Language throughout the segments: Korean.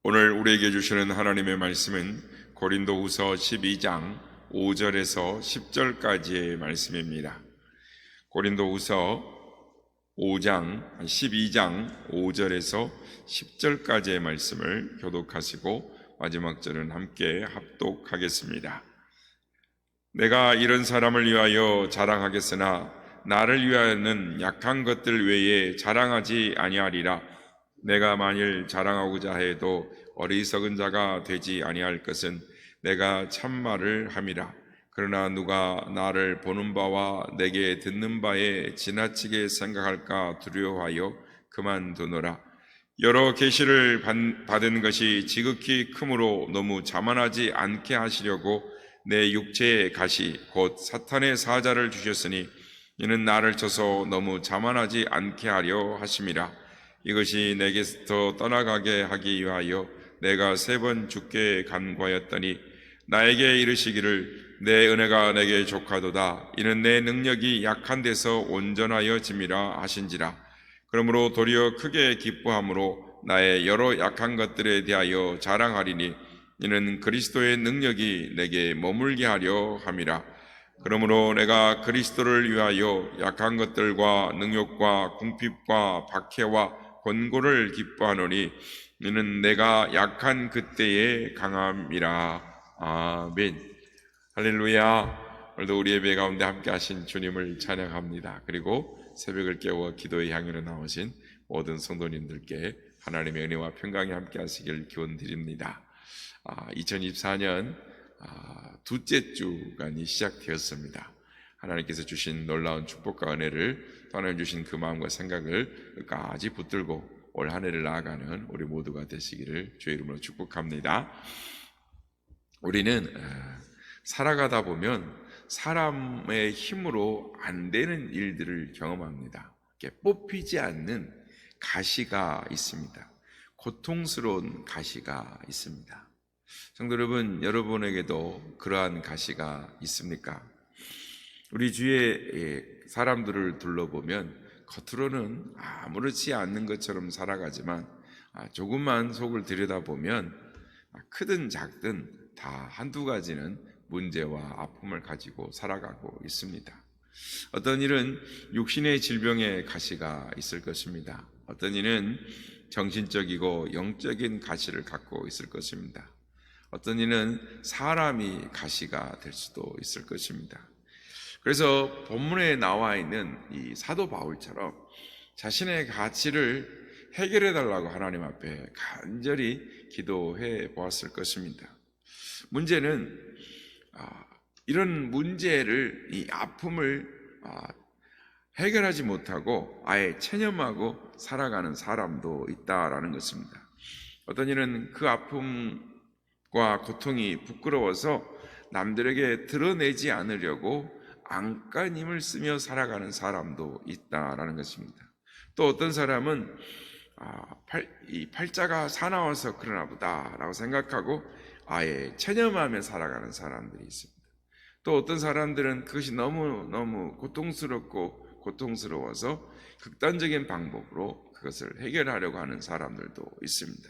오늘 우리에게 주시는 하나님의 말씀은 고린도후서 12장 5절에서 10절까지의 말씀입니다. 고린도후서 12장 5절에서 10절까지의 말씀을 교독하시고 마지막 절은 함께 합독하겠습니다. 내가 이런 사람을 위하여 자랑하겠으나 나를 위하여는 약한 것들 외에 자랑하지 아니하리라. 내가 만일 자랑하고자 해도 어리석은 자가 되지 아니할 것은 내가 참말을 함이라. 그러나 누가 나를 보는 바와 내게 듣는 바에 지나치게 생각할까 두려워하여 그만두노라. 여러 계시를 받은 것이 지극히 크므로 너무 자만하지 않게 하시려고 내 육체의 가시 곧 사탄의 사자를 주셨으니 이는 나를 쳐서 너무 자만하지 않게 하려 하심이라. 이것이 내게서 떠나가게 하기 위하여 내가 3번 주께 간구하였더니 나에게 이르시기를 내 은혜가 내게 족하도다. 이는 내 능력이 약한 데서 온전하여짐이라 하신지라. 그러므로 도리어 크게 기뻐함으로 나의 여러 약한 것들에 대하여 자랑하리니 이는 그리스도의 능력이 내게 머물게 하려 함이라. 그러므로 내가 그리스도를 위하여 약한 것들과 능욕과 궁핍과 박해와 권고를 기뻐하노니 이는 내가 약한 그때의 강함이라. 아멘. 할렐루야. 오늘도 우리 예배 가운데 함께 하신 주님을 찬양합니다. 그리고 새벽을 깨워 기도의 향유로 나오신 모든 성도님들께 하나님의 은혜와 평강이 함께 하시길 기원 드립니다. 2024년 둘째 주간이 시작되었습니다. 하나님께서 주신 놀라운 축복과 은혜를 또 하나님 주신 그 마음과 생각을 끝까지 붙들고 올 한 해를 나아가는 우리 모두가 되시기를 주의 이름으로 축복합니다. 우리는 살아가다 보면 사람의 힘으로 안 되는 일들을 경험합니다. 뽑히지 않는 가시가 있습니다. 고통스러운 가시가 있습니다. 성도 여러분, 여러분에게도 그러한 가시가 있습니까? 우리 주위의 사람들을 둘러보면 겉으로는 아무렇지 않는 것처럼 살아가지만 조금만 속을 들여다보면 크든 작든 다 한두 가지는 문제와 아픔을 가지고 살아가고 있습니다. 어떤 일은 육신의 질병의 가시가 있을 것입니다. 어떤 일은 정신적이고 영적인 가시를 갖고 있을 것입니다. 어떤 일은 사람이 가시가 될 수도 있을 것입니다. 그래서 본문에 나와 있는 이 사도 바울처럼 자신의 가치를 해결해 달라고 하나님 앞에 간절히 기도해 보았을 것입니다. 문제는 이런 문제를, 이 아픔을 해결하지 못하고 아예 체념하고 살아가는 사람도 있다라는 것입니다. 어떤 일은 그 아픔과 고통이 부끄러워서 남들에게 드러내지 않으려고 안간힘을 쓰며 살아가는 사람도 있다라는 것입니다. 또 어떤 사람은 이 팔자가 사나워서 그러나 보다라고 생각하고 아예 체념하며 살아가는 사람들이 있습니다. 또 어떤 사람들은 그것이 너무 고통스럽고 고통스러워서 극단적인 방법으로 그것을 해결하려고 하는 사람들도 있습니다.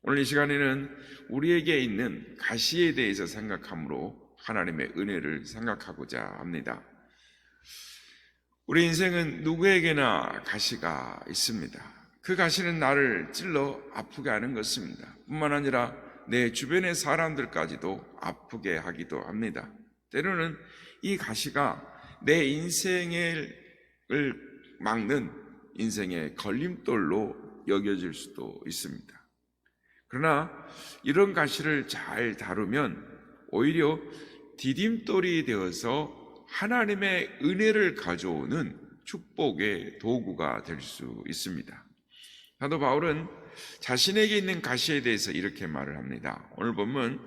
오늘 이 시간에는 우리에게 있는 가시에 대해서 생각함으로 하나님의 은혜를 생각하고자 합니다. 우리 인생은 누구에게나 가시가 있습니다. 그 가시는 나를 찔러 아프게 하는 것입니다. 뿐만 아니라 내 주변의 사람들까지도 아프게 하기도 합니다. 때로는 이 가시가 내 인생을 막는 인생의 걸림돌로 여겨질 수도 있습니다. 그러나 이런 가시를 잘 다루면 오히려 디딤돌이 되어서 하나님의 은혜를 가져오는 축복의 도구가 될 수 있습니다. 사도 바울은 자신에게 있는 가시에 대해서 이렇게 말을 합니다. 오늘 본문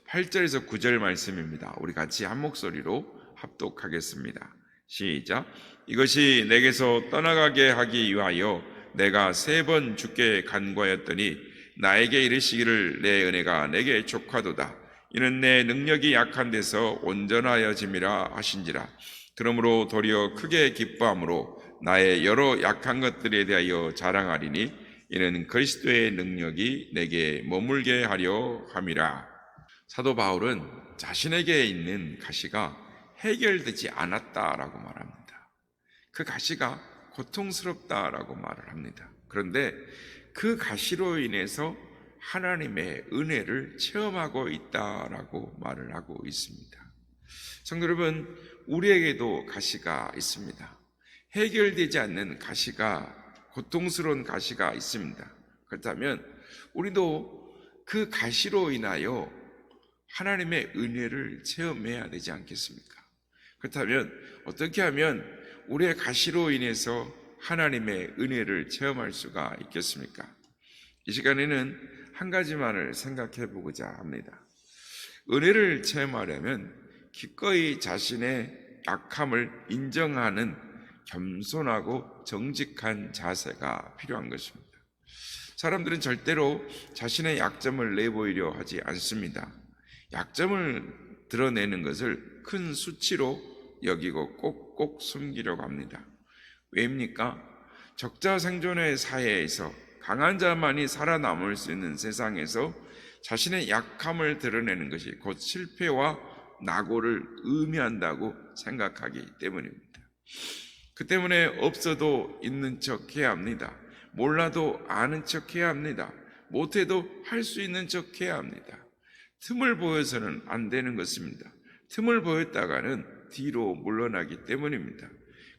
8절에서 9절 말씀입니다. 우리 같이 한 목소리로 합독하겠습니다. 시작. 이것이 내게서 떠나가게 하기 위하여 내가 3번 주께 간구하였더니 나에게 이르시기를 내 은혜가 내게 족하도다. 이는 내 능력이 약한 데서 온전하여짐이라 하신지라. 그러므로 도리어 크게 기뻐함으로 나의 여러 약한 것들에 대하여 자랑하리니 이는 그리스도의 능력이 내게 머물게 하려 함이라. 사도 바울은 자신에게 있는 가시가 해결되지 않았다라고 말합니다. 그 가시가 고통스럽다라고 말을 합니다. 그런데 그 가시로 인해서 하나님의 은혜를 체험하고 있다라고 말을 하고 있습니다. 성도 여러분, 우리에게도 가시가 있습니다. 해결되지 않는 가시가, 고통스러운 가시가 있습니다. 그렇다면 우리도 그 가시로 인하여 하나님의 은혜를 체험해야 되지 않겠습니까? 그렇다면 어떻게 하면 우리의 가시로 인해서 하나님의 은혜를 체험할 수가 있겠습니까? 이 시간에는 한 가지만을 생각해 보고자 합니다. 은혜를 체험하려면 기꺼이 자신의 약함을 인정하는 겸손하고 정직한 자세가 필요한 것입니다. 사람들은 절대로 자신의 약점을 내보이려 하지 않습니다. 약점을 드러내는 것을 큰 수치로 여기고 꼭꼭 숨기려고 합니다. 왜입니까? 적자생존의 사회에서 강한 자만이 살아남을 수 있는 세상에서 자신의 약함을 드러내는 것이 곧 실패와 낙오를 의미한다고 생각하기 때문입니다. 그 때문에 없어도 있는 척 해야 합니다. 몰라도 아는 척 해야 합니다. 못해도 할 수 있는 척 해야 합니다. 틈을 보여서는 안 되는 것입니다. 틈을 보였다가는 뒤로 물러나기 때문입니다.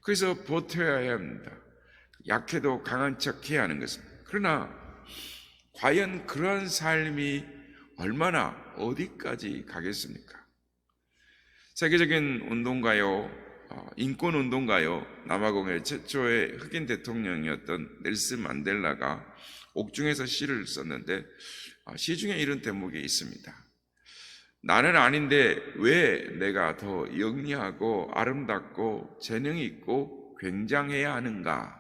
그래서 버텨야 합니다. 약해도 강한 척 해야 하는 것입니다. 그러나 과연 그러한 삶이 얼마나 어디까지 가겠습니까? 세계적인 운동가요, 인권운동가요, 남아공의 최초의 흑인 대통령이었던 넬슨 만델라가 옥중에서 시를 썼는데 시 중에 이런 대목이 있습니다. 나는 아닌데 왜 내가 더 영리하고 아름답고 재능이 있고 굉장해야 하는가?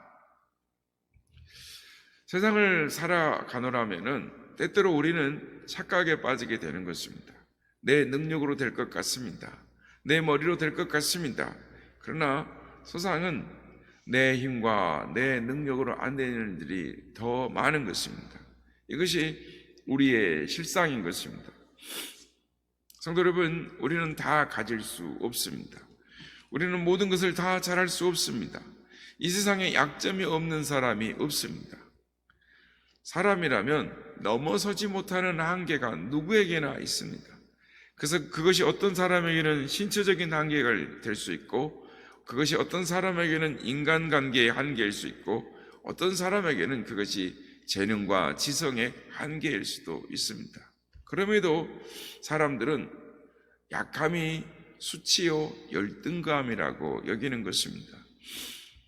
세상을 살아가노라면은 때때로 우리는 착각에 빠지게 되는 것입니다. 내 능력으로 될 것 같습니다. 내 머리로 될 것 같습니다. 그러나 세상은 내 힘과 내 능력으로 안 되는 일이 더 많은 것입니다. 이것이 우리의 실상인 것입니다. 성도 여러분, 우리는 다 가질 수 없습니다. 우리는 모든 것을 다 잘할 수 없습니다. 이 세상에 약점이 없는 사람이 없습니다. 사람이라면 넘어서지 못하는 한계가 누구에게나 있습니다. 그래서 그것이 어떤 사람에게는 신체적인 한계가 될 수 있고, 그것이 어떤 사람에게는 인간관계의 한계일 수 있고, 어떤 사람에게는 그것이 재능과 지성의 한계일 수도 있습니다. 그럼에도 사람들은 약함이 수치요 열등감이라고 여기는 것입니다.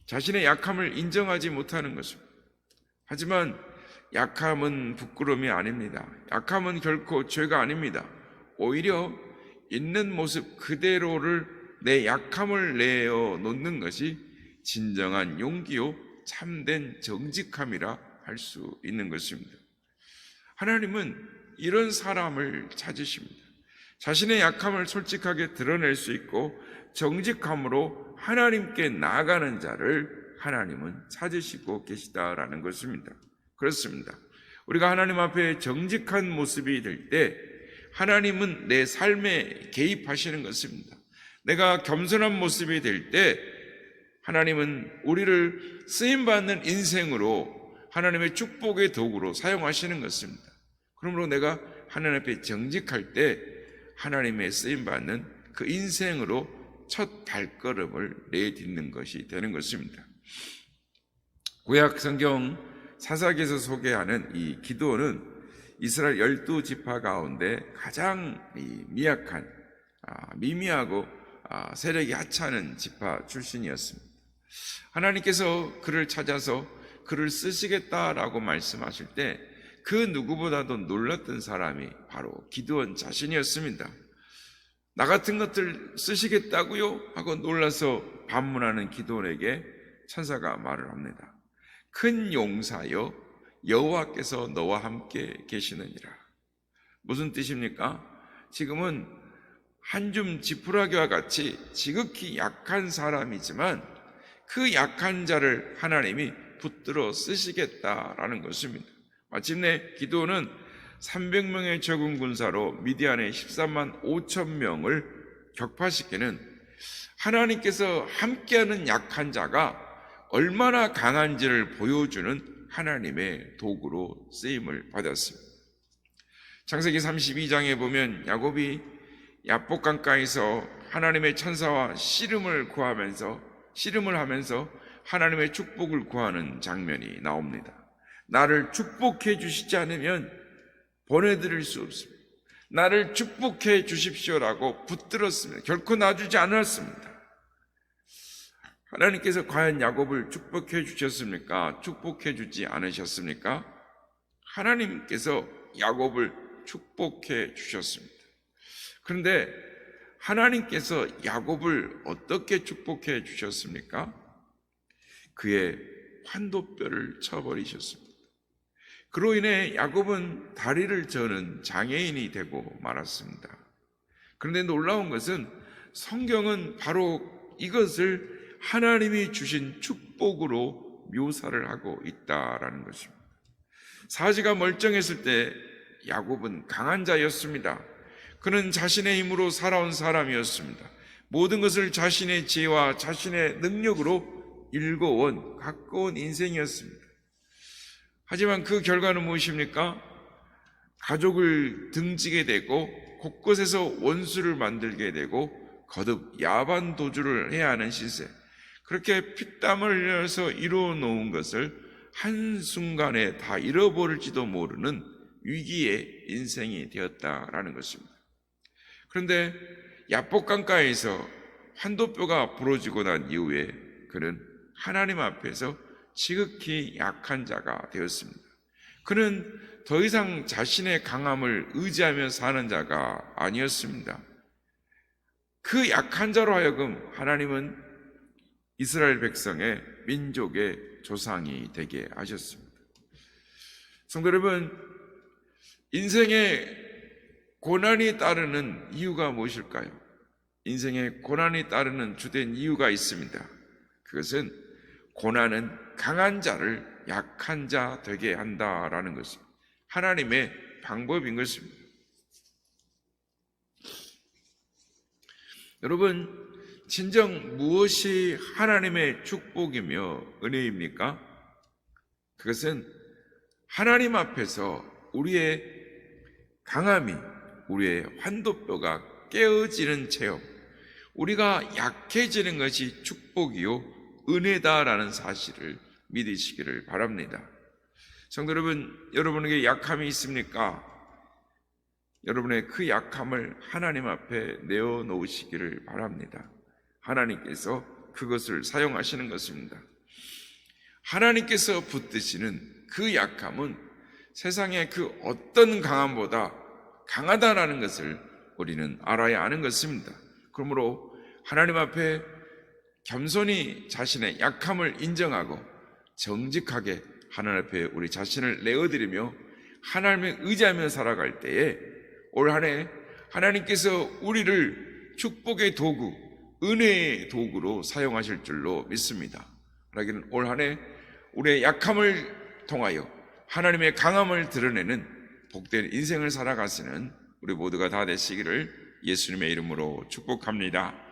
자신의 약함을 인정하지 못하는 것입니다. 하지만 약함은 부끄러움이 아닙니다. 약함은 결코 죄가 아닙니다. 오히려 있는 모습 그대로를 내 약함을 내어놓는 것이 진정한 용기요 참된 정직함이라 할 수 있는 것입니다. 하나님은 이런 사람을 찾으십니다. 자신의 약함을 솔직하게 드러낼 수 있고 정직함으로 하나님께 나아가는 자를 하나님은 찾으시고 계시다라는 것입니다. 그렇습니다. 우리가 하나님 앞에 정직한 모습이 될 때 하나님은 내 삶에 개입하시는 것입니다. 내가 겸손한 모습이 될 때 하나님은 우리를 쓰임받는 인생으로 하나님의 축복의 도구로 사용하시는 것입니다. 그러므로 내가 하나님 앞에 정직할 때 하나님의 쓰임받는 그 인생으로 첫 발걸음을 내딛는 것이 되는 것입니다. 구약 성경 사사기에서 소개하는 이 기드온은 이스라엘 12지파 가운데 가장 미약한, 미미하고 세력이 하찮은 지파 출신이었습니다. 하나님께서 그를 찾아서 그를 쓰시겠다라고 말씀하실 때 그 누구보다도 놀랐던 사람이 바로 기드온 자신이었습니다. 나 같은 것들 쓰시겠다고요? 하고 놀라서 반문하는 기드온에게 천사가 말을 합니다. 큰 용사여, 여호와께서 너와 함께 계시느니라. 무슨 뜻입니까? 지금은 한 줌 지푸라기와 같이 지극히 약한 사람이지만 그 약한 자를 하나님이 붙들어 쓰시겠다라는 것입니다. 마침내 기드온은 300명의 적은 군사로 미디안의 13만 5천 명을 격파시키는 하나님께서 함께하는 약한 자가 얼마나 강한지를 보여주는 하나님의 도구로 쓰임을 받았습니다. 창세기 32장에 보면 야곱이 야복 강가에서 하나님의 천사와 씨름을 하면서 하나님의 축복을 구하는 장면이 나옵니다. 나를 축복해 주시지 않으면 보내드릴 수 없습니다. 나를 축복해 주십시오라고 붙들었습니다. 결코 놔주지 않았습니다. 하나님께서 과연 야곱을 축복해 주셨습니까? 축복해 주지 않으셨습니까? 하나님께서 야곱을 축복해 주셨습니다. 그런데 하나님께서 야곱을 어떻게 축복해 주셨습니까? 그의 환도뼈를 쳐버리셨습니다. 그로 인해 야곱은 다리를 저는 장애인이 되고 말았습니다. 그런데 놀라운 것은 성경은 바로 이것을 하나님이 주신 축복으로 묘사를 하고 있다라는 것입니다. 사지가 멀쩡했을 때 야곱은 강한 자였습니다. 그는 자신의 힘으로 살아온 사람이었습니다. 모든 것을 자신의 지혜와 자신의 능력으로 일궈온 가까운 인생이었습니다. 하지만 그 결과는 무엇입니까? 가족을 등지게 되고 곳곳에서 원수를 만들게 되고 거듭 야반 도주를 해야 하는 시세, 그렇게 피땀을 흘려서 이루어 놓은 것을 한순간에 다 잃어버릴지도 모르는 위기의 인생이 되었다라는 것입니다. 그런데 야복 강가에서 환도뼈가 부러지고 난 이후에 그는 하나님 앞에서 지극히 약한 자가 되었습니다. 그는 더 이상 자신의 강함을 의지하며 사는 자가 아니었습니다. 그 약한 자로 하여금 하나님은 이스라엘 백성의 민족의 조상이 되게 하셨습니다. 성도 여러분, 인생의 고난이 따르는 이유가 무엇일까요? 인생의 고난이 따르는 주된 이유가 있습니다. 그것은 고난은 강한 자를 약한 자 되게 한다라는 것입니다. 하나님의 방법인 것입니다. 여러분, 진정 무엇이 하나님의 축복이며 은혜입니까? 그것은 하나님 앞에서 우리의 강함이, 우리의 환도뼈가 깨어지는 체험, 우리가 약해지는 것이 축복이요 은혜다라는 사실을 믿으시기를 바랍니다. 성도 여러분, 여러분에게 약함이 있습니까? 여러분의 그 약함을 하나님 앞에 내어놓으시기를 바랍니다. 하나님께서 그것을 사용하시는 것입니다. 하나님께서 붙드시는 그 약함은 세상의 그 어떤 강함보다 강하다라는 것을 우리는 알아야 하는 것입니다. 그러므로 하나님 앞에 겸손히 자신의 약함을 인정하고 정직하게 하나님 앞에 우리 자신을 내어드리며 하나님을 의지하며 살아갈 때에 올 한 해 하나님께서 우리를 축복의 도구, 은혜의 도구로 사용하실 줄로 믿습니다. 그러기는 올 한 해 우리의 약함을 통하여 하나님의 강함을 드러내는 복된 인생을 살아가시는 우리 모두가 다 되시기를 예수님의 이름으로 축복합니다.